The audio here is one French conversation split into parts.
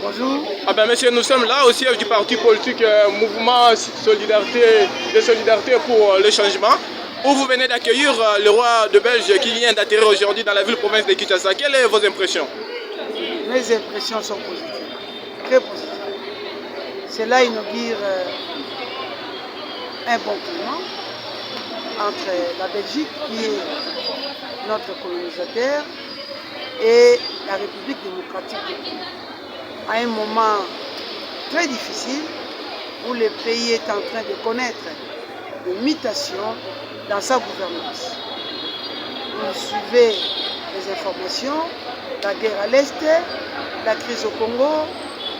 Bonjour. Ah ben monsieur, nous sommes là au siège du parti politique Mouvement de solidarité pour le changement, où vous venez d'accueillir le roi de Belge qui vient d'atterrir aujourd'hui dans la ville-province de Kinshasa. Quelles sont vos impressions? Mes impressions sont positives, très positives. Cela inaugure un bon climat entre la Belgique, qui est notre colonisateur, et la République démocratique du Congo. À un moment très difficile où le pays est en train de connaître des mutations dans sa gouvernance. Vous suivez les informations, la guerre à l'Est, la crise au Congo,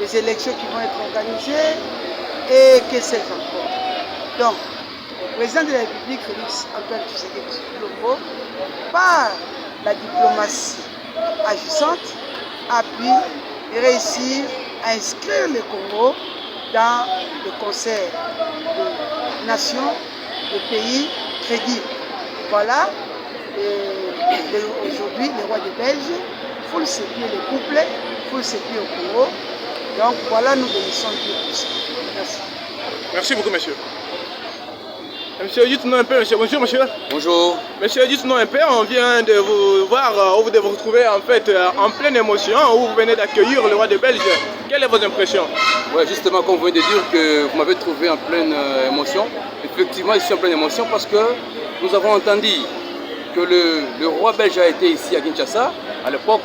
les élections qui vont être organisées et que sais-je encore. Donc, le président de la République, Félix Antoine Tshisekedi Tshilombo, par la diplomatie agissante, a pu réussir à inscrire le Congo dans le concert de nations, de pays crédibles. Voilà, aujourd'hui, le roi de Belge foule ses pieds le couple, foule ses pieds au Congo. Donc voilà, nous bénissons Dieu pour ça. Merci. Merci beaucoup, monsieur. Monsieur, dites-nous un peu, monsieur. Bonjour, monsieur. Bonjour. Monsieur, dites-nous un peu, on vient de vous voir, où vous devez vous retrouver en fait en pleine émotion, où vous venez d'accueillir le roi de Belge. Quelles sont vos impressions? Ouais, justement, comme vous venez de dire que vous m'avez trouvé en pleine émotion, effectivement, je suis en pleine émotion parce que nous avons entendu que le roi belge a été ici à Kinshasa. À l'époque,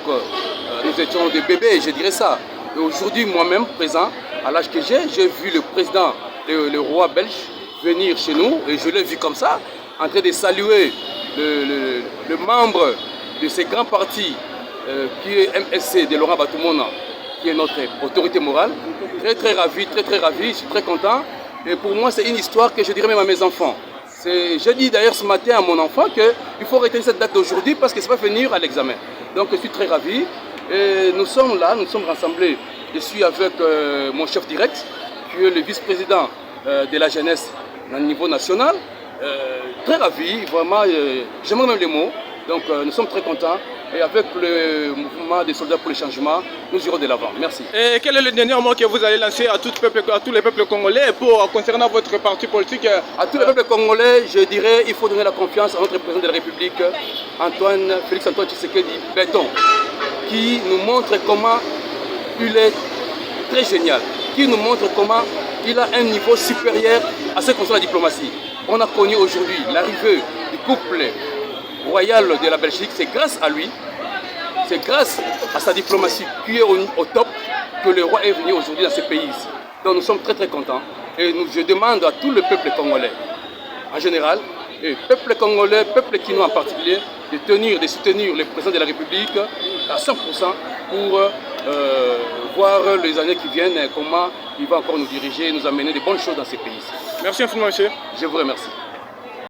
nous étions des bébés, je dirais ça. Et aujourd'hui, moi-même, présent, à l'âge que j'ai vu le président, le roi belge, venir chez nous, et je l'ai vu comme ça, en train de saluer le membre de ces grands partis, qui est MSC de Laurent Gbagbo, qui est notre autorité morale. Très ravi, très ravi, je suis très content. Et pour moi, c'est une histoire que je dirais même à mes enfants. J'ai dit d'ailleurs ce matin à mon enfant qu'il faut retenir cette date d'aujourd'hui parce que ça va venir à l'examen. Donc je suis très ravi. Et nous sommes là, nous sommes rassemblés. Je suis avec mon chef direct, qui est le vice-président de la jeunesse au niveau national. Très ravi, vraiment, j'aimerais même les mots. Donc nous sommes très contents. Et avec le mouvement des soldats pour le changement, nous irons de l'avant. Merci. Et quel est le dernier mot que vous allez lancer à tous les peuples congolais concernant votre parti politique? À tous les peuples congolais, je dirais qu'il faut donner la confiance à notre président de la République, Félix Antoine Tshisekedi Béton, qui nous montre comment il est très génial, qui nous montre comment il a un niveau supérieur à ce qu'on concerne la diplomatie. On a connu aujourd'hui l'arrivée du couple royal de la Belgique, c'est grâce à lui, c'est grâce à sa diplomatie qui est au top que le roi est venu aujourd'hui dans ce pays ici. Donc nous sommes très contents et je demande à tout le peuple congolais en général, et peuple congolais, peuple quinois en particulier, de soutenir le président de la République à 100% pour voir les années qui viennent comment il va encore nous diriger et nous amener de bonnes choses dans ces pays ici. Merci infiniment, monsieur. Je vous remercie.